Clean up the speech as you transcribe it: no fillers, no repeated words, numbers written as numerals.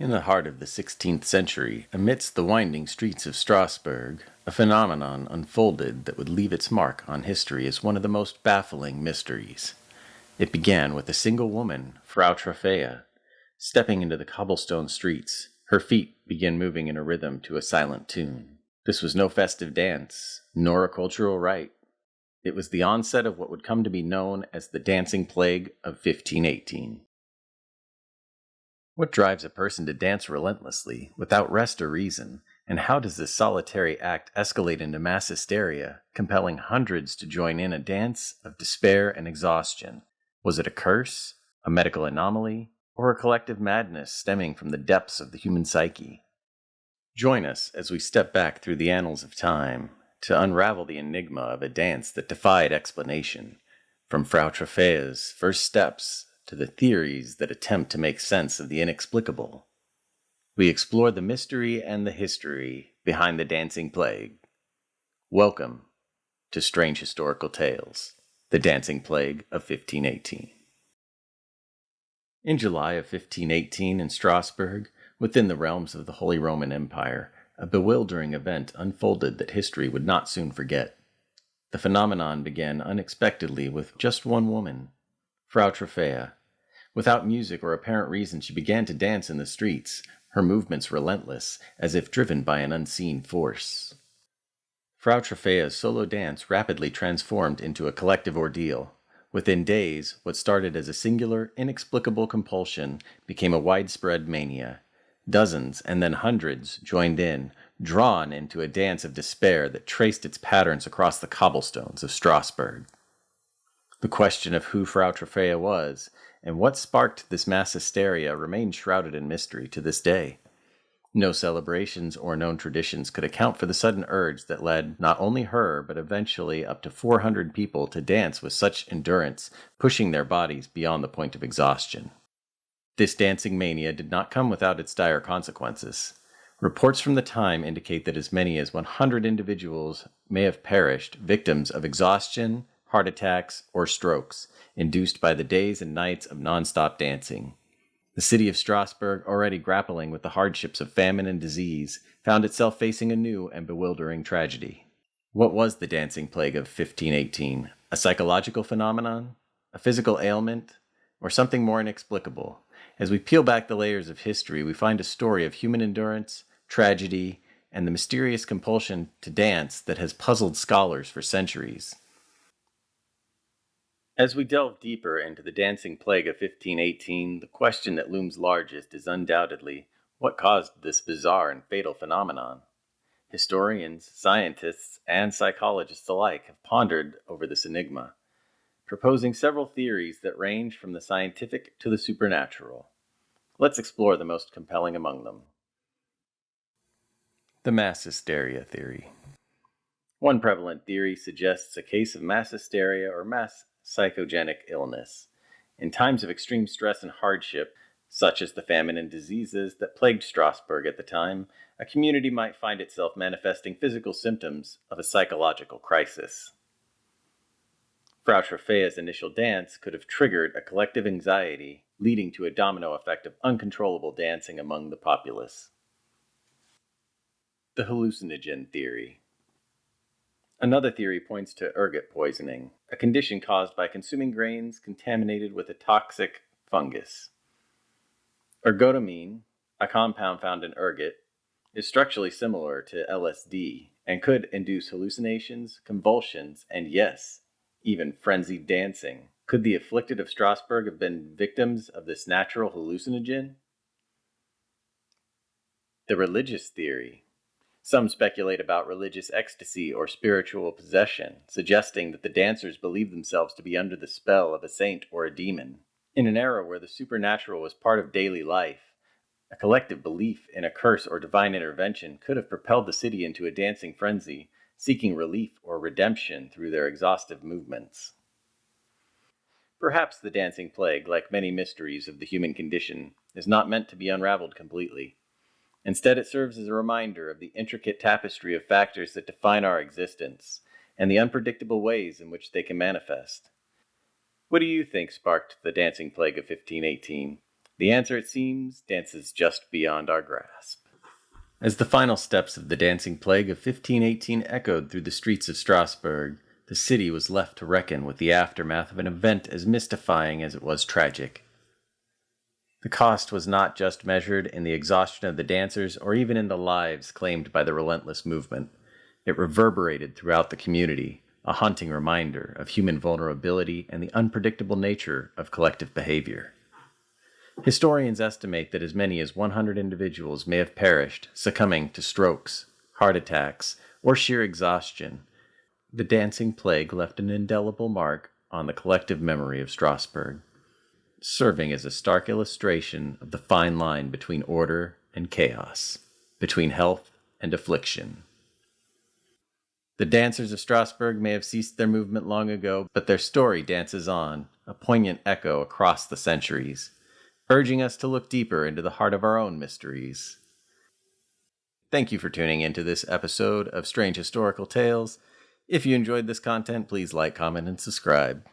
In the heart of the 16th century, amidst the winding streets of Strasbourg, a phenomenon unfolded that would leave its mark on history as one of the most baffling mysteries. It began with a single woman, Frau Troffea, stepping into the cobblestone streets. Her feet began moving in a rhythm to a silent tune. This was no festive dance, nor a cultural rite. It was the onset of what would come to be known as the Dancing Plague of 1518. What drives a person to dance relentlessly, without rest or reason, and how does this solitary act escalate into mass hysteria, compelling hundreds to join in a dance of despair and exhaustion? Was it a curse, a medical anomaly, or a collective madness stemming from the depths of the human psyche? Join us as we step back through the annals of time to unravel the enigma of a dance that defied explanation, from Frau Troffea's first steps to the theories that attempt to make sense of the inexplicable. We explore the mystery and the history behind the Dancing Plague. Welcome to Strange Historical Tales, the Dancing Plague of 1518. In July of 1518 in Strasbourg, within the realms of the Holy Roman Empire, a bewildering event unfolded that history would not soon forget. The phenomenon began unexpectedly with just one woman, Frau Troffea. Without music or apparent reason, she began to dance in the streets, her movements relentless, as if driven by an unseen force. Frau Troffea's solo dance rapidly transformed into a collective ordeal. Within days, what started as a singular, inexplicable compulsion became a widespread mania. Dozens and then hundreds joined in, drawn into a dance of despair that traced its patterns across the cobblestones of Strasbourg. The question of who Frau Troffea was and what sparked this mass hysteria remains shrouded in mystery to this day. No celebrations or known traditions could account for the sudden urge that led not only her, but eventually up to 400 people to dance with such endurance, pushing their bodies beyond the point of exhaustion. This dancing mania did not come without its dire consequences. Reports from the time indicate that as many as 100 individuals may have perished, victims of exhaustion, heart attacks, or strokes, induced by the days and nights of non-stop dancing. The city of Strasbourg, already grappling with the hardships of famine and disease, found itself facing a new and bewildering tragedy. What was the Dancing Plague of 1518? A psychological phenomenon? A physical ailment? Or something more inexplicable? As we peel back the layers of history, we find a story of human endurance, tragedy, and the mysterious compulsion to dance that has puzzled scholars for centuries. As we delve deeper into the Dancing Plague of 1518, the question that looms largest is undoubtedly what caused this bizarre and fatal phenomenon. Historians, scientists, and psychologists alike have pondered over this enigma, proposing several theories that range from the scientific to the supernatural. Let's explore the most compelling among them. The mass hysteria theory. One prevalent theory suggests a case of mass hysteria or mass psychogenic illness. In times of extreme stress and hardship, such as the famine and diseases that plagued Strasbourg at the time, a community might find itself manifesting physical symptoms of a psychological crisis. Frau Troffea's initial dance could have triggered a collective anxiety, leading to a domino effect of uncontrollable dancing among the populace. The hallucinogen theory. Another theory points to ergot poisoning, a condition caused by consuming grains contaminated with a toxic fungus. Ergotamine, a compound found in ergot, is structurally similar to LSD and could induce hallucinations, convulsions, and yes, even frenzied dancing. Could the afflicted of Strasbourg have been victims of this natural hallucinogen? The religious theory. Some speculate about religious ecstasy or spiritual possession, suggesting that the dancers believed themselves to be under the spell of a saint or a demon. In an era where the supernatural was part of daily life, a collective belief in a curse or divine intervention could have propelled the city into a dancing frenzy, seeking relief or redemption through their exhaustive movements. Perhaps the Dancing Plague, like many mysteries of the human condition, is not meant to be unraveled completely. Instead, it serves as a reminder of the intricate tapestry of factors that define our existence, and the unpredictable ways in which they can manifest. What do you think sparked the Dancing Plague of 1518? The answer, it seems, dances just beyond our grasp. As the final steps of the dancing plague of 1518 echoed through the streets of Strasbourg, the city was left to reckon with the aftermath of an event as mystifying as it was tragic. The cost was not just measured in the exhaustion of the dancers or even in the lives claimed by the relentless movement. It reverberated throughout the community, a haunting reminder of human vulnerability and the unpredictable nature of collective behavior. Historians estimate that as many as 100 individuals may have perished, succumbing to strokes, heart attacks, or sheer exhaustion. The dancing plague left an indelible mark on the collective memory of Strasbourg, serving as a stark illustration of the fine line between order and chaos, between health and affliction. The dancers of Strasbourg may have ceased their movement long ago, but their story dances on, a poignant echo across the centuries, urging us to look deeper into the heart of our own mysteries. Thank you for tuning into this episode of Strange Historical Tales. If you enjoyed this content, please like, comment, and subscribe.